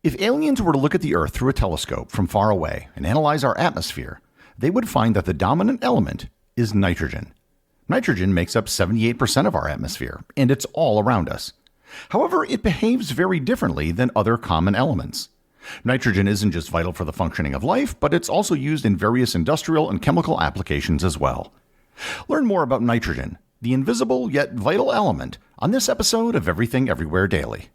If aliens were to look at the Earth through a telescope from far away and analyze our atmosphere, they would find that the dominant element is nitrogen. Nitrogen makes up 78% of our atmosphere, and it's all around us. However, it behaves very differently than other common elements. Nitrogen isn't just vital for the functioning of life, but it's also used in various industrial and chemical applications as well. Learn more about nitrogen, the invisible yet vital element, on this episode of Everything Everywhere Daily.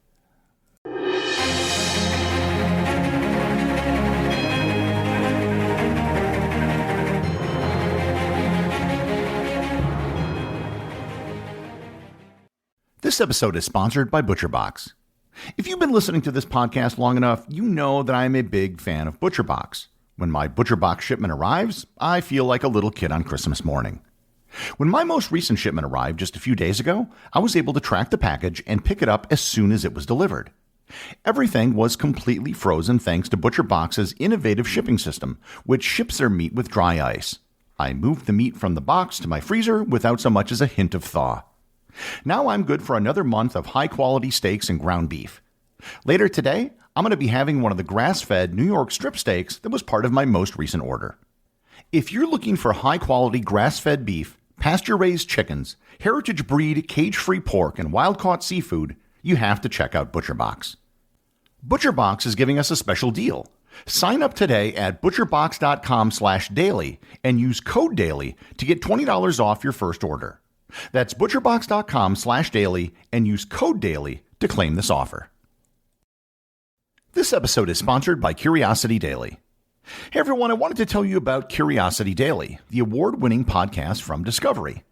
This episode is sponsored by ButcherBox. If you've been listening to this podcast long enough, you know that I'm a big fan of ButcherBox. When my ButcherBox shipment arrives, I feel like a little kid on Christmas morning. When my most recent shipment arrived just a few days ago, I was able to track the package and pick it up as soon as it was delivered. Everything was completely frozen thanks to ButcherBox's innovative shipping system, which ships their meat with dry ice. I moved the meat from the box to my freezer without so much as a hint of thaw. Now I'm good for another month of high-quality steaks and ground beef. Later today, I'm going to be having one of the grass-fed New York strip steaks that was part of my most recent order. If you're looking for high-quality grass-fed beef, pasture-raised chickens, heritage breed cage-free pork, and wild-caught seafood, you have to check out ButcherBox. ButcherBox is giving us a special deal. Sign up today at butcherbox.com/daily and use code DAILY to get $20 off your first order. That's butcherbox.com/daily and use code DAILY to claim this offer. This episode is sponsored by Curiosity Daily. Hey everyone, I wanted to tell you about Curiosity Daily, the award-winning podcast from Discovery,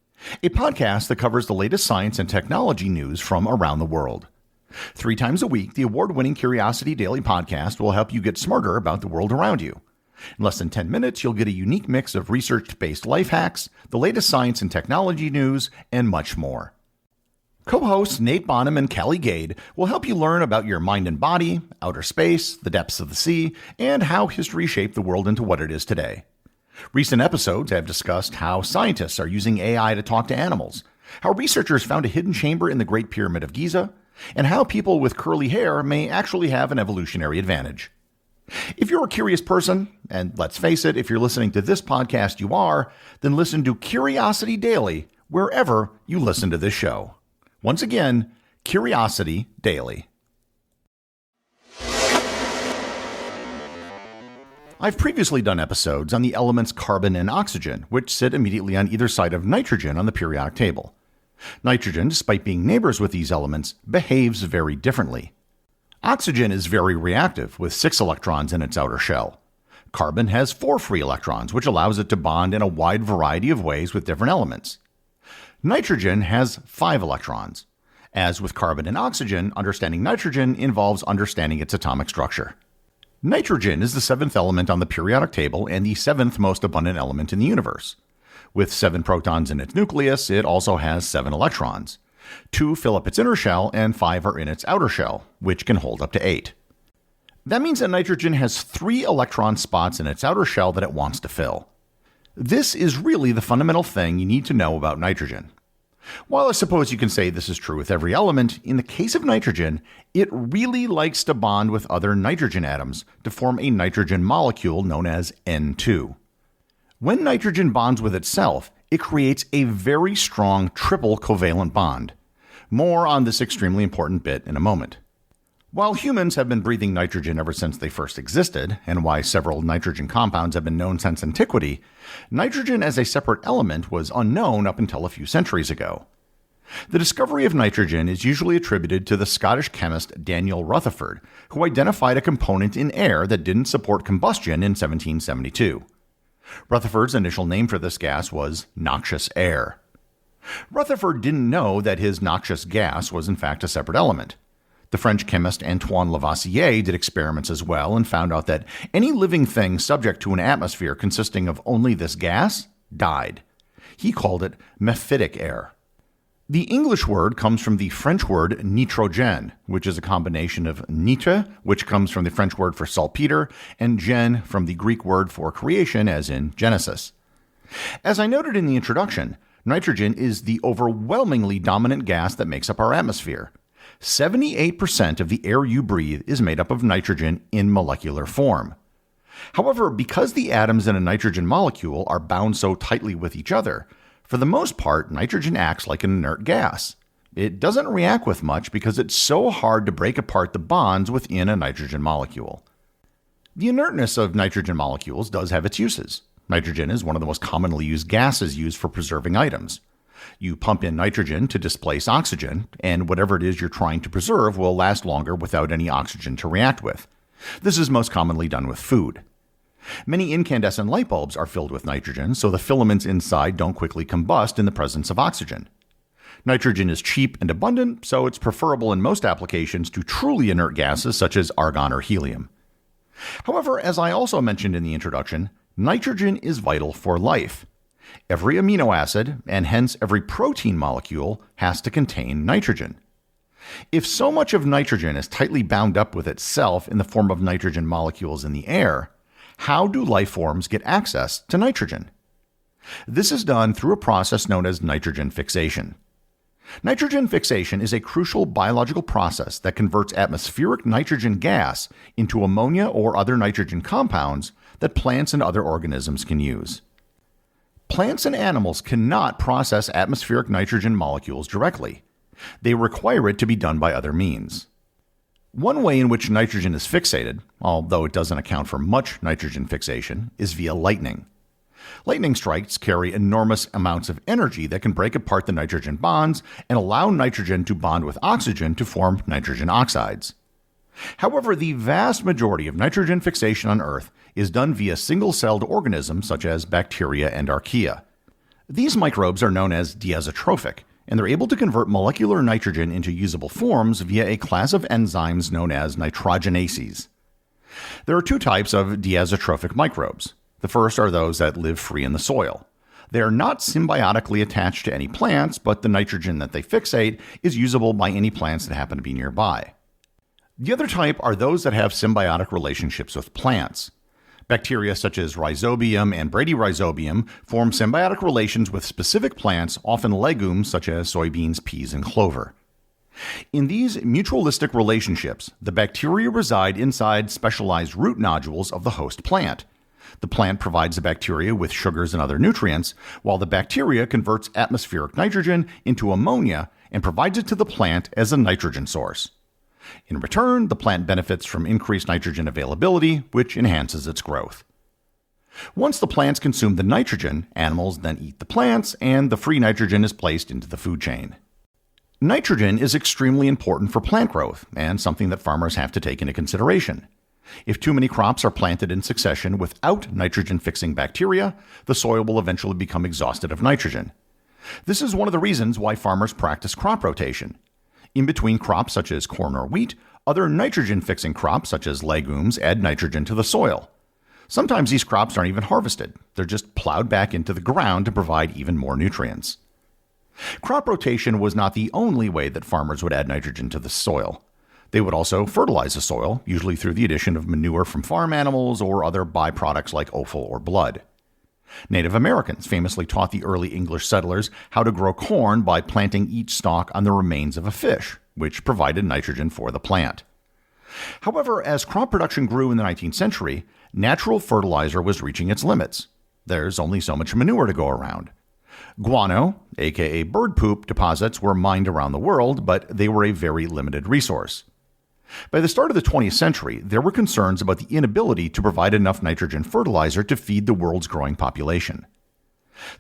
a podcast that covers the latest science and technology news from around the world. 3 times a week, the award-winning Curiosity Daily podcast will help you get smarter about the world around you. In less than 10 minutes, you'll get a unique mix of research-based life hacks, the latest science and technology news, and much more. Co-hosts Nate Bonham and Callie Gade will help you learn about your mind and body, outer space, the depths of the sea, and how history shaped the world into what it is today. Recent episodes have discussed how scientists are using AI to talk to animals, how researchers found a hidden chamber in the Great Pyramid of Giza, and how people with curly hair may actually have an evolutionary advantage. If you're a curious person, and let's face it, if you're listening to this podcast you are, then listen to Curiosity Daily wherever you listen to this show. Once again, Curiosity Daily. I've previously done episodes on the elements carbon and oxygen, which sit immediately on either side of nitrogen on the periodic table. Nitrogen, despite being neighbors with these elements, behaves very differently. Oxygen is very reactive, with 6 electrons in its outer shell. Carbon has 4 free electrons, which allows it to bond in a wide variety of ways with different elements. Nitrogen has 5 electrons. As with carbon and oxygen, understanding nitrogen involves understanding its atomic structure. Nitrogen is the 7th element on the periodic table and the 7th most abundant element in the universe. With 7 protons in its nucleus, it also has 7 electrons. 2 fill up its inner shell, and 5 are in its outer shell, which can hold up to 8. That means that nitrogen has 3 electron spots in its outer shell that it wants to fill. This is really the fundamental thing you need to know about nitrogen. While I suppose you can say this is true with every element, in the case of nitrogen, it really likes to bond with other nitrogen atoms to form a nitrogen molecule known as N2. When nitrogen bonds with itself, it creates a very strong triple covalent bond. More on this extremely important bit in a moment. While humans have been breathing nitrogen ever since they first existed, and why several nitrogen compounds have been known since antiquity, nitrogen as a separate element was unknown up until a few centuries ago. The discovery of nitrogen is usually attributed to the Scottish chemist Daniel Rutherford, who identified a component in air that didn't support combustion in 1772. Rutherford's initial name for this gas was noxious air. Rutherford didn't know that his noxious gas was in fact a separate element. The French chemist Antoine Lavoisier did experiments as well and found out that any living thing subject to an atmosphere consisting of only this gas died. He called it mephitic air. The English word comes from the French word nitrogen, which is a combination of nitre, which comes from the French word for saltpeter, and gen from the Greek word for creation, as in Genesis. As I noted in the introduction, nitrogen is the overwhelmingly dominant gas that makes up our atmosphere. 78% of the air you breathe is made up of nitrogen in molecular form. However, because the atoms in a nitrogen molecule are bound so tightly with each other, for the most part, nitrogen acts like an inert gas. It doesn't react with much because it's so hard to break apart the bonds within a nitrogen molecule. The inertness of nitrogen molecules does have its uses. Nitrogen is one of the most commonly used gases used for preserving items. You pump in nitrogen to displace oxygen, and whatever it is you're trying to preserve will last longer without any oxygen to react with. This is most commonly done with food. Many incandescent light bulbs are filled with nitrogen, so the filaments inside don't quickly combust in the presence of oxygen. Nitrogen is cheap and abundant, so it's preferable in most applications to truly inert gases such as argon or helium. However, as I also mentioned in the introduction, nitrogen is vital for life. Every amino acid, and hence every protein molecule, has to contain nitrogen. If so much of nitrogen is tightly bound up with itself in the form of nitrogen molecules in the air, how do life forms get access to nitrogen? This is done through a process known as nitrogen fixation. Nitrogen fixation is a crucial biological process that converts atmospheric nitrogen gas into ammonia or other nitrogen compounds that plants and other organisms can use. Plants and animals cannot process atmospheric nitrogen molecules directly. They require it to be done by other means. One way in which nitrogen is fixated, although it doesn't account for much nitrogen fixation, is via lightning. Lightning strikes carry enormous amounts of energy that can break apart the nitrogen bonds and allow nitrogen to bond with oxygen to form nitrogen oxides. However, the vast majority of nitrogen fixation on Earth is done via single-celled organisms such as bacteria and archaea. These microbes are known as diazotrophic, and they're able to convert molecular nitrogen into usable forms via a class of enzymes known as nitrogenases. There are two types of diazotrophic microbes. The first are those that live free in the soil. They are not symbiotically attached to any plants, but the nitrogen that they fixate is usable by any plants that happen to be nearby. The other type are those that have symbiotic relationships with plants. Bacteria such as Rhizobium and Bradyrhizobium form symbiotic relations with specific plants, often legumes such as soybeans, peas, and clover. In these mutualistic relationships, the bacteria reside inside specialized root nodules of the host plant. The plant provides the bacteria with sugars and other nutrients, while the bacteria converts atmospheric nitrogen into ammonia and provides it to the plant as a nitrogen source. In return, the plant benefits from increased nitrogen availability, which enhances its growth. Once the plants consume the nitrogen, animals then eat the plants, and the free nitrogen is placed into the food chain. Nitrogen is extremely important for plant growth, and something that farmers have to take into consideration. If too many crops are planted in succession without nitrogen-fixing bacteria, the soil will eventually become exhausted of nitrogen. This is one of the reasons why farmers practice crop rotation. In between crops such as corn or wheat, other nitrogen-fixing crops such as legumes add nitrogen to the soil. Sometimes these crops aren't even harvested. They're just plowed back into the ground to provide even more nutrients. Crop rotation was not the only way that farmers would add nitrogen to the soil. They would also fertilize the soil, usually through the addition of manure from farm animals or other byproducts like offal or blood. Native Americans famously taught the early English settlers how to grow corn by planting each stalk on the remains of a fish, which provided nitrogen for the plant. However, as crop production grew in the 19th century, natural fertilizer was reaching its limits. There's only so much manure to go around. Guano, aka bird poop, deposits were mined around the world, but they were a very limited resource. By the start of the 20th century, there were concerns about the inability to provide enough nitrogen fertilizer to feed the world's growing population.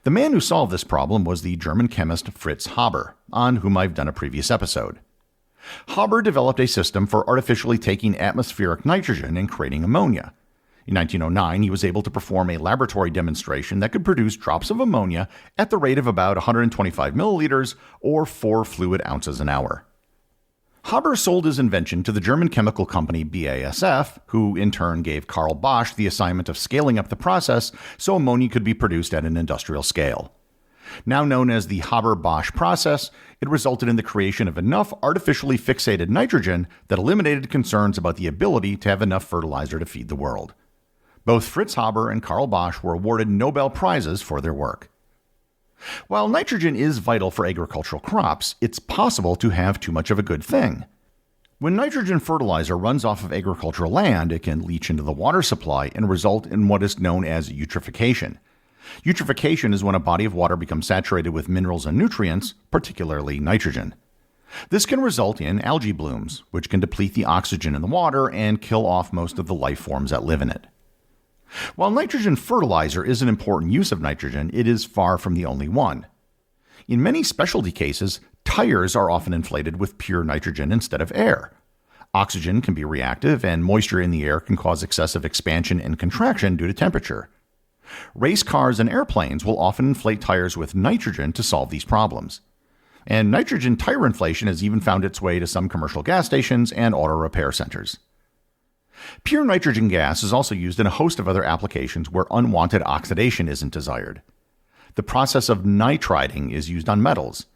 The man who solved this problem was the German chemist Fritz Haber, on whom I've done a previous episode. Haber developed a system for artificially taking atmospheric nitrogen and creating ammonia. In 1909, he was able to perform a laboratory demonstration that could produce drops of ammonia at the rate of about 125 milliliters or 4 fluid ounces an hour. Haber sold his invention to the German chemical company BASF, who in turn gave Carl Bosch the assignment of scaling up the process so ammonia could be produced at an industrial scale. Now known as the Haber-Bosch process, it resulted in the creation of enough artificially fixated nitrogen that eliminated concerns about the ability to have enough fertilizer to feed the world. Both Fritz Haber and Carl Bosch were awarded Nobel Prizes for their work. While nitrogen is vital for agricultural crops, it's possible to have too much of a good thing. When nitrogen fertilizer runs off of agricultural land, it can leach into the water supply and result in what is known as eutrophication. Eutrophication is when a body of water becomes saturated with minerals and nutrients, particularly nitrogen. This can result in algae blooms, which can deplete the oxygen in the water and kill off most of the life forms that live in it. While nitrogen fertilizer is an important use of nitrogen, it is far from the only one. In many specialty cases, tires are often inflated with pure nitrogen instead of air. Oxygen can be reactive, and moisture in the air can cause excessive expansion and contraction due to temperature. Race cars and airplanes will often inflate tires with nitrogen to solve these problems. And nitrogen tire inflation has even found its way to some commercial gas stations and auto repair centers. Pure nitrogen gas is also used in a host of other applications where unwanted oxidation isn't desired. The process of nitriding is used on metals.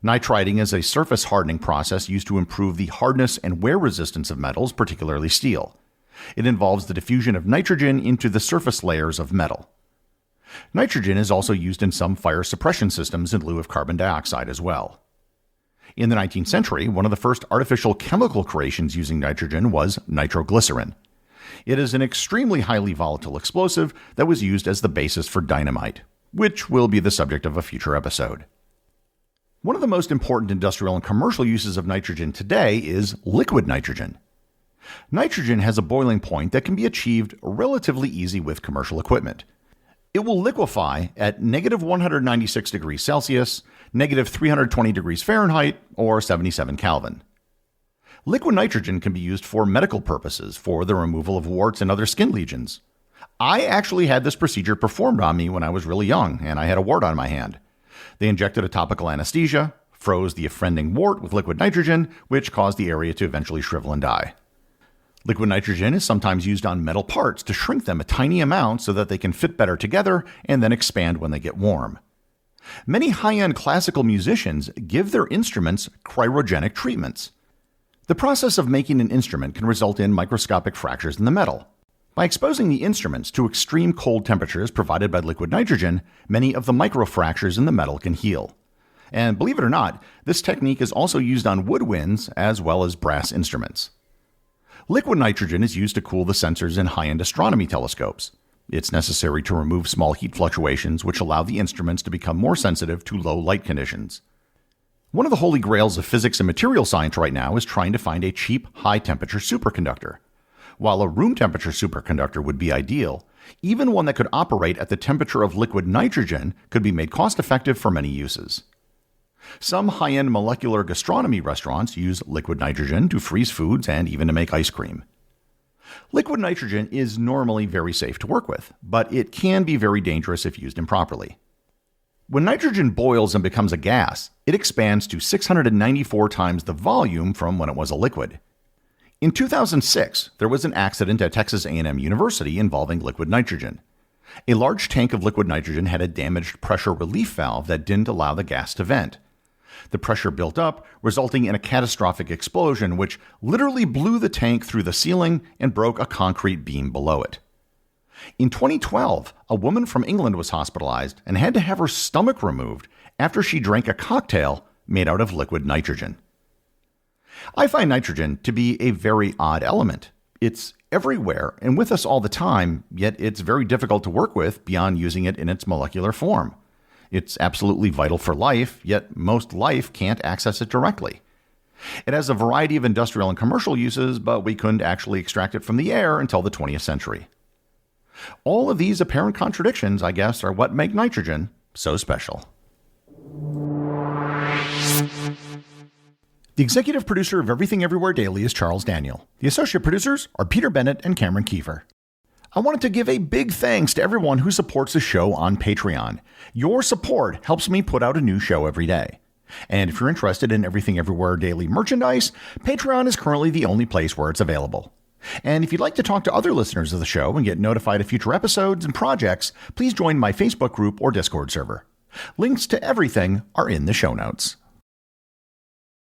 Nitriding is a surface hardening process used to improve the hardness and wear resistance of metals, particularly steel. It involves the diffusion of nitrogen into the surface layers of metal. Nitrogen is also used in some fire suppression systems in lieu of carbon dioxide as well. In the 19th century, one of the first artificial chemical creations using nitrogen was nitroglycerin. It is an extremely highly volatile explosive that was used as the basis for dynamite, which will be the subject of a future episode. One of the most important industrial and commercial uses of nitrogen today is liquid nitrogen. Nitrogen has a boiling point that can be achieved relatively easy with commercial equipment. It will liquefy at negative 196 degrees Celsius, negative 320 degrees Fahrenheit, or 77 Kelvin. Liquid nitrogen can be used for medical purposes, for the removal of warts and other skin lesions. I actually had this procedure performed on me when I was really young, and I had a wart on my hand. They injected a topical anesthesia, froze the offending wart with liquid nitrogen, which caused the area to eventually shrivel and die. Liquid nitrogen is sometimes used on metal parts to shrink them a tiny amount so that they can fit better together and then expand when they get warm. Many high-end classical musicians give their instruments cryogenic treatments. The process of making an instrument can result in microscopic fractures in the metal. By exposing the instruments to extreme cold temperatures provided by liquid nitrogen, many of the microfractures in the metal can heal. And believe it or not, this technique is also used on woodwinds as well as brass instruments. Liquid nitrogen is used to cool the sensors in high-end astronomy telescopes. It's necessary to remove small heat fluctuations, which allow the instruments to become more sensitive to low light conditions. One of the holy grails of physics and material science right now is trying to find a cheap, high-temperature superconductor. While a room temperature superconductor would be ideal, even one that could operate at the temperature of liquid nitrogen could be made cost-effective for many uses. Some high-end molecular gastronomy restaurants use liquid nitrogen to freeze foods and even to make ice cream. Liquid nitrogen is normally very safe to work with, but it can be very dangerous if used improperly. When nitrogen boils and becomes a gas, it expands to 694 times the volume from when it was a liquid. In 2006, there was an accident at Texas A&M University involving liquid nitrogen. A large tank of liquid nitrogen had a damaged pressure relief valve that didn't allow the gas to vent. The pressure built up, resulting in a catastrophic explosion which literally blew the tank through the ceiling and broke a concrete beam below it. In 2012, a woman from England was hospitalized and had to have her stomach removed after she drank a cocktail made out of liquid nitrogen. I find nitrogen to be a very odd element. It's everywhere and with us all the time, yet it's very difficult to work with beyond using it in its molecular form. It's absolutely vital for life, yet most life can't access it directly. It has a variety of industrial and commercial uses, but we couldn't actually extract it from the air until the 20th century. All of these apparent contradictions, I guess, are what make nitrogen so special. The executive producer of Everything Everywhere Daily is Charles Daniel. The associate producers are Peter Bennett and Cameron Kiefer. I wanted to give a big thanks to everyone who supports the show on Patreon. Your support helps me put out a new show every day. And if you're interested in Everything Everywhere Daily merchandise, Patreon is currently the only place where it's available. And if you'd like to talk to other listeners of the show and get notified of future episodes and projects, please join my Facebook group or Discord server. Links to everything are in the show notes.